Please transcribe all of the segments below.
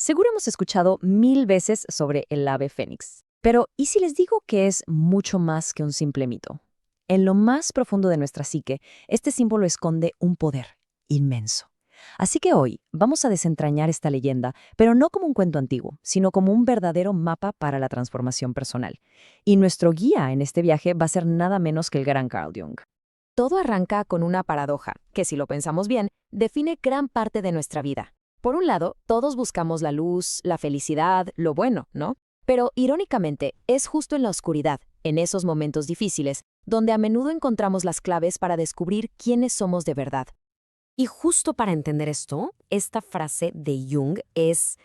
Seguro hemos escuchado 1000 veces sobre el ave fénix. Pero, ¿y si les digo que es mucho más que un simple mito? En lo más profundo de nuestra psique, este símbolo esconde un poder inmenso. Así que hoy vamos a desentrañar esta leyenda, pero no como un cuento antiguo, sino como un verdadero mapa para la transformación personal. Y nuestro guía en este viaje va a ser nada menos que el gran Carl Jung. Todo arranca con una paradoja, que si lo pensamos bien, define gran parte de nuestra vida. Por un lado, todos buscamos la luz, la felicidad, lo bueno, ¿no? Pero, irónicamente, es justo en la oscuridad, en esos momentos difíciles, donde a menudo encontramos las claves para descubrir quiénes somos de verdad. Y justo para entender esto, esta frase de Jung es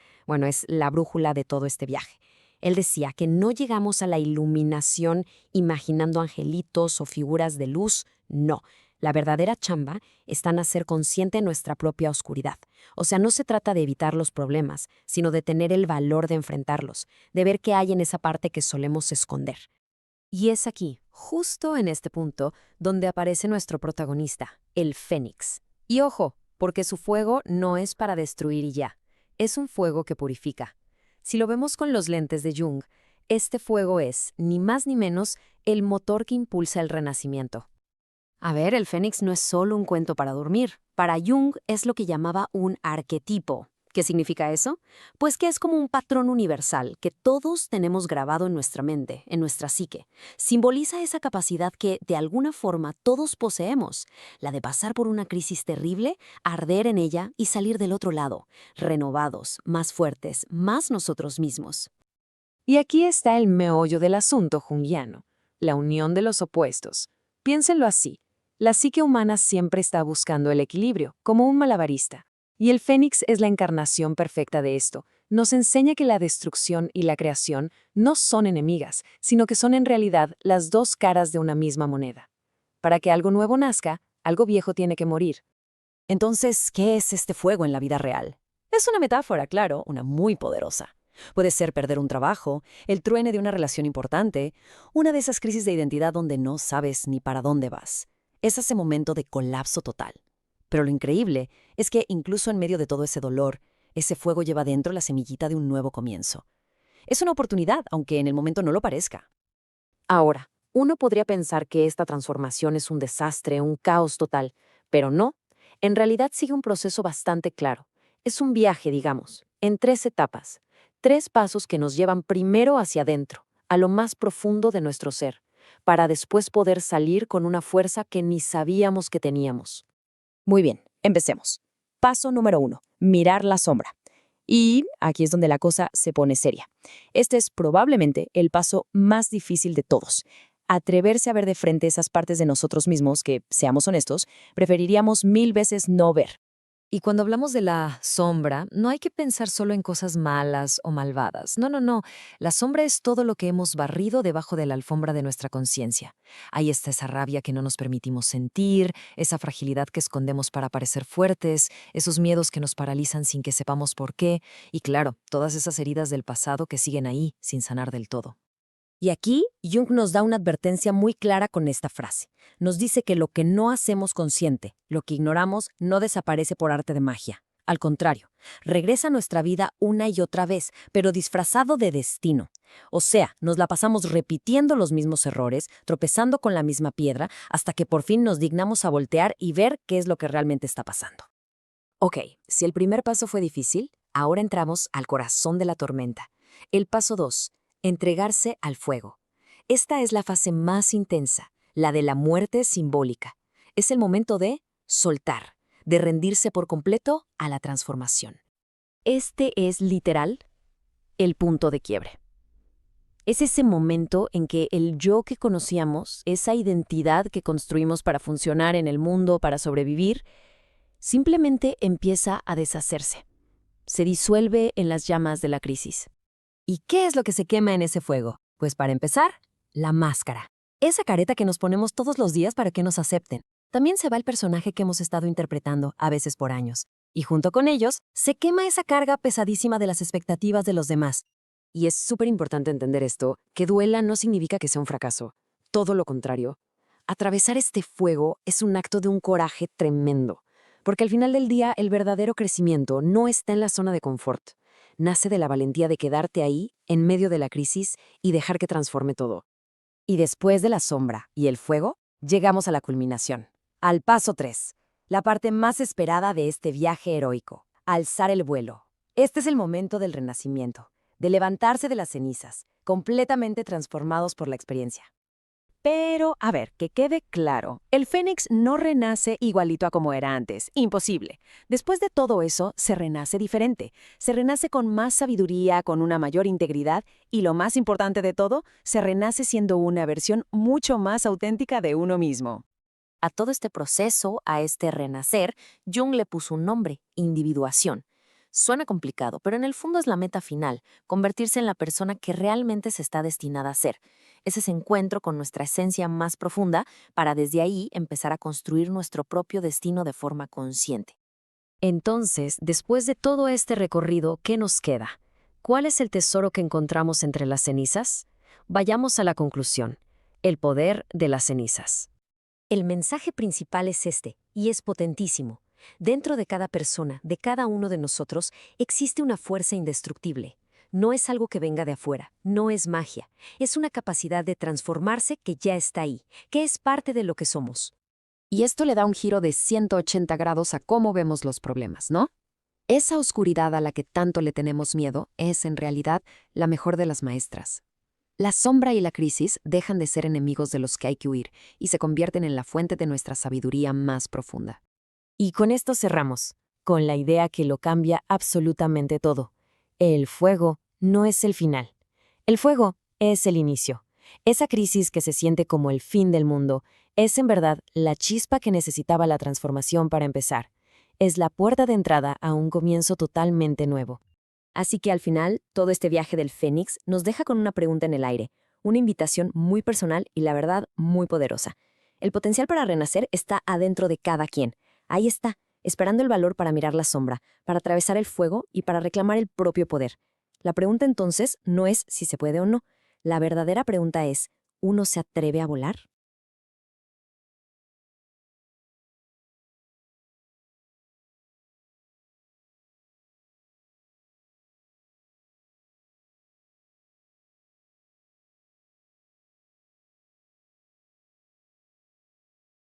la brújula de todo este viaje. Él decía que no llegamos a la iluminación imaginando angelitos o figuras de luz, no. La verdadera chamba está en hacer consciente nuestra propia oscuridad. O sea, no se trata de evitar los problemas, sino de tener el valor de enfrentarlos, de ver qué hay en esa parte que solemos esconder. Y es aquí, justo en este punto, donde aparece nuestro protagonista, el Fénix. Y ojo, porque su fuego no es para destruir y ya, es un fuego que purifica. Si lo vemos con los lentes de Jung, este fuego es, ni más ni menos, el motor que impulsa el renacimiento. A ver, el Fénix no es solo un cuento para dormir. Para Jung es lo que llamaba un arquetipo. ¿Qué significa eso? Pues que es como un patrón universal que todos tenemos grabado en nuestra mente, en nuestra psique. Simboliza esa capacidad que, de alguna forma, todos poseemos, la de pasar por una crisis terrible, arder en ella y salir del otro lado, renovados, más fuertes, más nosotros mismos. Y aquí está el meollo del asunto junguiano, la unión de los opuestos. Piénsenlo así. La psique humana siempre está buscando el equilibrio, como un malabarista. Y el Fénix es la encarnación perfecta de esto. Nos enseña que la destrucción y la creación no son enemigas, sino que son en realidad las dos caras de una misma moneda. Para que algo nuevo nazca, algo viejo tiene que morir. Entonces, ¿qué es este fuego en la vida real? Es una metáfora, claro, una muy poderosa. Puede ser perder un trabajo, el truene de una relación importante, una de esas crisis de identidad donde no sabes ni para dónde vas. Es ese momento de colapso total. Pero lo increíble es que incluso en medio de todo ese dolor, ese fuego lleva dentro la semillita de un nuevo comienzo. Es una oportunidad, aunque en el momento no lo parezca. Ahora, uno podría pensar que esta transformación es un desastre, un caos total, pero no. En realidad sigue un proceso bastante claro. Es un viaje, digamos, en 3 etapas. 3 pasos que nos llevan primero hacia adentro, a lo más profundo de nuestro ser, para después poder salir con una fuerza que ni sabíamos que teníamos. Muy bien, empecemos. Paso número 1, mirar la sombra. Y aquí es donde la cosa se pone seria. Este es probablemente el paso más difícil de todos. Atreverse a ver de frente esas partes de nosotros mismos que, seamos honestos, preferiríamos 1000 veces no ver. Y cuando hablamos de la sombra, no hay que pensar solo en cosas malas o malvadas. No, no, no. La sombra es todo lo que hemos barrido debajo de la alfombra de nuestra conciencia. Ahí está esa rabia que no nos permitimos sentir, esa fragilidad que escondemos para parecer fuertes, esos miedos que nos paralizan sin que sepamos por qué, y claro, todas esas heridas del pasado que siguen ahí sin sanar del todo. Y aquí, Jung nos da una advertencia muy clara con esta frase. Nos dice que lo que no hacemos consciente, lo que ignoramos, no desaparece por arte de magia. Al contrario, regresa a nuestra vida una y otra vez, pero disfrazado de destino. O sea, nos la pasamos repitiendo los mismos errores, tropezando con la misma piedra, hasta que por fin nos dignamos a voltear y ver qué es lo que realmente está pasando. Ok, si el primer paso fue difícil, ahora entramos al corazón de la tormenta. El paso 2, entregarse al fuego. Esta es la fase más intensa, la de la muerte simbólica. Es el momento de soltar, de rendirse por completo a la transformación. Este es literal el punto de quiebre. Es ese momento en que el yo que conocíamos, esa identidad que construimos para funcionar en el mundo, para sobrevivir, simplemente empieza a deshacerse. Se disuelve en las llamas de la crisis. ¿Y qué es lo que se quema en ese fuego? Pues para empezar, la máscara. Esa careta que nos ponemos todos los días para que nos acepten. También se va el personaje que hemos estado interpretando, a veces por años. Y junto con ellos, se quema esa carga pesadísima de las expectativas de los demás. Y es súper importante entender esto, que duela no significa que sea un fracaso. Todo lo contrario. Atravesar este fuego es un acto de un coraje tremendo. Porque al final del día, el verdadero crecimiento no está en la zona de confort. nace de la valentía de quedarte ahí, en medio de la crisis, y dejar que transforme todo. Y después de la sombra y el fuego, llegamos a la culminación. Al paso 3, la parte más esperada de este viaje heroico, alzar el vuelo. Este es el momento del renacimiento, de levantarse de las cenizas, completamente transformados por la experiencia. Pero, a ver, que quede claro, el Fénix no renace igualito a como era antes, imposible. Después de todo eso, se renace diferente. Se renace con más sabiduría, con una mayor integridad y, lo más importante de todo, se renace siendo una versión mucho más auténtica de uno mismo. A todo este proceso, a este renacer, Jung le puso un nombre: individuación. Suena complicado, pero en el fondo es la meta final, convertirse en la persona que realmente se está destinada a ser. Es ese encuentro con nuestra esencia más profunda para desde ahí empezar a construir nuestro propio destino de forma consciente. Entonces, después de todo este recorrido, ¿qué nos queda? ¿Cuál es el tesoro que encontramos entre las cenizas? Vayamos a la conclusión: el poder de las cenizas. El mensaje principal es este, y es potentísimo. Dentro de cada persona, de cada uno de nosotros, existe una fuerza indestructible. No es algo que venga de afuera, no es magia. Es una capacidad de transformarse que ya está ahí, que es parte de lo que somos. Y esto le da un giro de 180 grados a cómo vemos los problemas, ¿no? Esa oscuridad a la que tanto le tenemos miedo es, en realidad, la mejor de las maestras. La sombra y la crisis dejan de ser enemigos de los que hay que huir y se convierten en la fuente de nuestra sabiduría más profunda. Y con esto cerramos, con la idea que lo cambia absolutamente todo. El fuego no es el final. El fuego es el inicio. Esa crisis que se siente como el fin del mundo es en verdad la chispa que necesitaba la transformación para empezar. Es la puerta de entrada a un comienzo totalmente nuevo. Así que al final, todo este viaje del Fénix nos deja con una pregunta en el aire, una invitación muy personal y, la verdad, muy poderosa. El potencial para renacer está adentro de cada quien. Ahí está, esperando el valor para mirar la sombra, para atravesar el fuego y para reclamar el propio poder. La pregunta entonces no es si se puede o no. La verdadera pregunta es: ¿uno se atreve a volar?